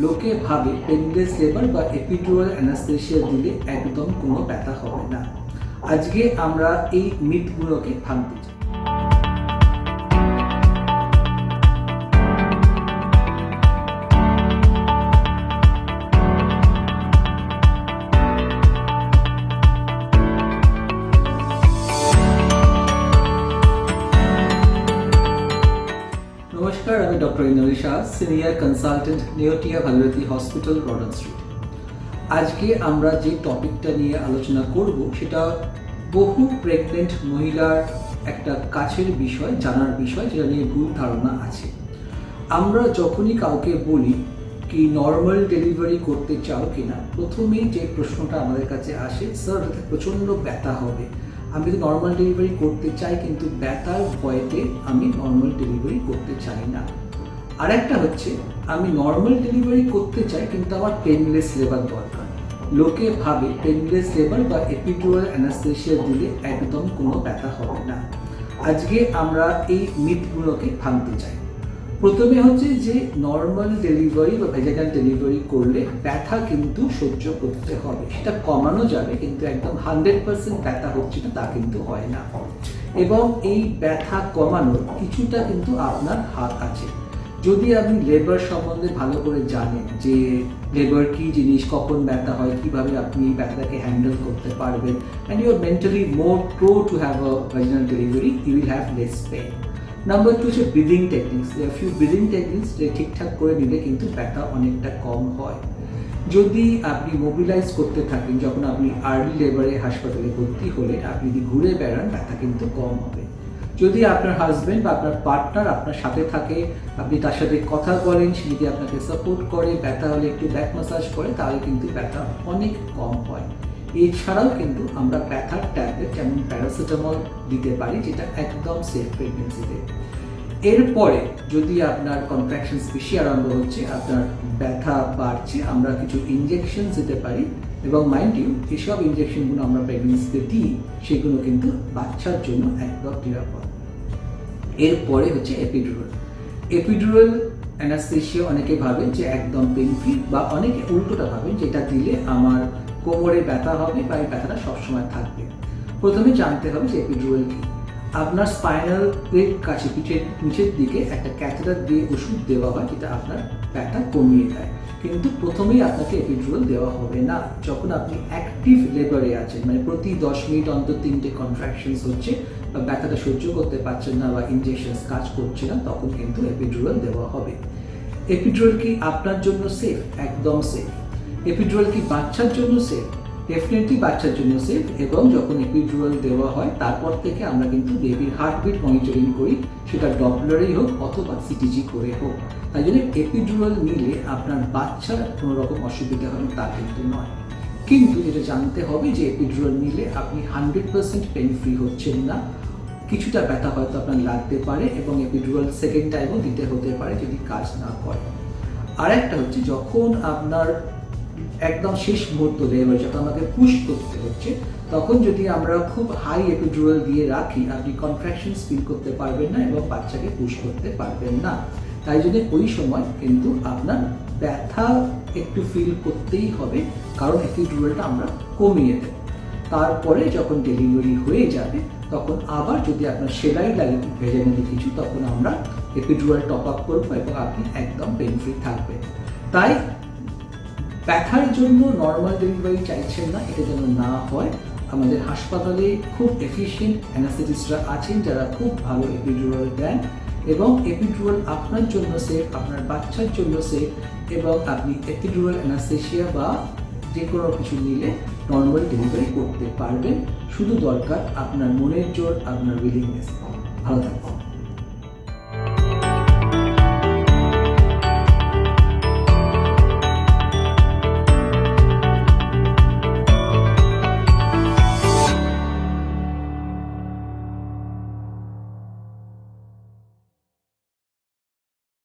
লোকে ভাবে painless labour বা এপিডুরাল অ্যানাস্থেসিয়া দিলে একদম কোনো ব্যথা হবে না। আজকে আমরা এই মিথগুলোকে ভাঙতে চাই। নমস্কার, আমি doctor Indrajit Shah, senior consultant, Neotia Bhagirathi hospital, Rawdon street. আজকে আমরা যে টপিকটা নিয়ে আলোচনা করব সেটা বহু প্রেগনেন্ট মহিলার একটা কাছের বিষয়, জানার বিষয়, যেটা নিয়ে ভুল ধারণা আছে। আমরা যখনই কাউকে বলি কি নর্মাল ডেলিভারি করতে চাও কিনা, প্রথমেই যে প্রশ্নটা আমাদের কাছে আসে, স্যার প্রচণ্ড ব্যথা হবে, আমি তো নর্মাল ডেলিভারি করতে চাই কিন্তু ব্যথার ভয়েতে আমি নর্মাল ডেলিভারি করতে চাই না। আর একটা হচ্ছে, আমি নর্মাল ডেলিভারি করতে চাই কিন্তু আমার পেনলেস লেবার দরকার। লোকে ভাবে পেনলেস লেবার বা এপিডুরাল অ্যানাস্থেসিয়া দিলে একদম কোনো ব্যথা হবে না। আজকে আমরা এই মিথগুলোকে ভাঙতে চাই। প্রথমে হচ্ছে যে নর্মাল ডেলিভারি বা ভেজাইনাল ডেলিভারি করলে ব্যথা কিন্তু সহ্য করতে হবে, সেটা কমানো যাবে, কিন্তু একদম 100% ব্যথা হচ্ছে না তা কিন্তু হয় না। এবং এই ব্যথা কমানোর কিছুটা কিন্তু আপনার হাত আছে। যদি আপনি লেবার সম্বন্ধে ভালো করে জানেন যে লেবার কি জিনিস, কখন ব্যথা হয়, কিভাবে আপনি এই ব্যথাটাকে হ্যান্ডেল করতে পারবেন, and you are mentally more pro to have a vaginal delivery, you will have less pain. Number 2 হচ্ছে breathing techniques. Few breathing techniques যে ঠিকঠাক করে নিলে কিন্তু ব্যথা অনেকটা কম হয়। যদি আপনি মোবিলাইজ করতে থাকেন, যখন আপনি আর্লি লেবারে হাসপাতালে ভর্তি হলে আপনি যদি ঘুরে বেড়ান, ব্যথা কিন্তু কম হবে। যদি আপনার হাজব্যান্ড বা আপনার পার্টনার আপনার সাথে থাকে, আপনি তার সাথে কথা বলেন, সে যদি আপনাকে সাপোর্ট করে, ব্যথা হলে একটু ব্যাক ম্যাসাজ করে, তাহলে কিন্তু ব্যথা অনেক কম হয়। এছাড়াও কিন্তু আমরা ব্যথার ট্যাবলেট যেমন প্যারাসিটামল দিতে পারি, যেটা একদম সেফ প্রেগনেন্সিতে। এরপরে যদি আপনার কন্ট্রাকশনস বেশি আরম্ভ হচ্ছে, আপনার ব্যথা বাড়ছে, আমরা কিছু ইনজেকশন দিতে পারি। এবং মাইন্ড ইউ, যেসব ইনজেকশনগুলো আমরা প্রেগনেন্সিতে দিই সেগুলো কিন্তু বাচ্চার জন্য একদম নিরাপদ। এরপরে হচ্ছে এপিডুরাল। এপিডুরাল অ্যানাস্থেসিয়া অনেকে ভাবেন যে একদম পেন ফ্রি, বা অনেকে উল্টোটা ভাবেন যেটা দিলে আমার কোমরে ব্যথা হবে বা এই ব্যথাটা সবসময় থাকবে। প্রথমে জানতে হবে যে এপিডুরাল কি। আপনার স্পাইনাল এর কাছে, পিঠের নিচের দিকে একটা ক্যাথেটার দিয়ে ওষুধ দেওয়া হয়, যেটা আপনার ব্যথা কমিয়ে দেয়। কিন্তু প্রথমেই আপনাকে এপিডুরাল দেওয়া হবে না যখন আপনি অ্যাক্টিভ লেবারে আছেন, মানে প্রতি 10 মিনিট অন্তর 3টে কন্ট্রাকশনস হচ্ছে, বা ব্যথাটা সহ্য করতে পারছেন না, বা ইনজেকশন কাজ করছে না, তখন কিন্তু এপিডুরাল দেওয়া হবে। এপিডুরাল কি আপনার জন্য সেফ? একদম সেফ। এপিডুরাল কি বাচ্চার জন্য সেফ? ডেফিনেটলি বাচ্চার জন্য সেফ। এবং যখন এপিডুরাল দেওয়া হয় তারপর থেকে আমরা কিন্তু বেবির হার্টবিট মনিটরিং করি, সেটা ডপলারেই হোক অথবা সিটিজি করে হোক। তাই জন্য এপিডুরাল নিলে আপনার বাচ্চার কোনো রকম অসুবিধা হবে তা কিন্তু নয়। কিন্তু যেটা জানতে হবে যে এপিডুরাল নিলে আপনি 100% পেন ফ্রি হচ্ছেন না, কিছুটা ব্যথা হয়তো আপনার লাগতে পারে, এবং এপিডুরাল সেকেন্ড টাইমও দিতে হতে পারে যদি কাজ না করে। আর একটা হচ্ছে, যখন আপনার একদম শেষ মুহূর্ত লেবার, যখন আমাকে পুশ করতে হচ্ছে, তখন যদি আমরা খুব হাই এপিডুরাল দিয়ে রাখি, আপনি কন্ট্রাকশনস ফিল করতে পারবেন না এবং বাচ্চাকে পুশ করতে পারবেন না। তাই জন্য ওই সময় কিন্তু আপনার ব্যথা একটু ফিল করতেই হবে, কারণ এপিডুরালটা আমরা কমিয়ে দেব। তারপরে যখন ডেলিভারি হয়ে যাবে, তখন আবার যদি আপনার সেলাই লাগে ভেজাইনালি কিছু, তখন আমরা এপিডুরাল টপ আপ করবো এবং আপনি একদম পেন ফ্রি থাকবেন। তাই ব্যথার জন্য নর্মাল ডেলিভারি চাইছেন না, এটা যেন না হয়। আমাদের হাসপাতালে খুব এফিশিয়েন্ট অ্যানাস্থেটিস্টরা আছেন যারা খুব ভালো এপিডুরাল দেন, এবং এপিডুরাল আপনার জন্য সেফ, আপনার বাচ্চার জন্য সেফ, এবং আপনি এপিডুরাল অ্যানাস্থেসিয়া বা যে কোনো কিছু নিলে নর্মাল ডেলিভারি করতে পারবেন। শুধু দরকার আপনার মনের জোর, আপনার উইলিংনেস। ভালো থাকবেন।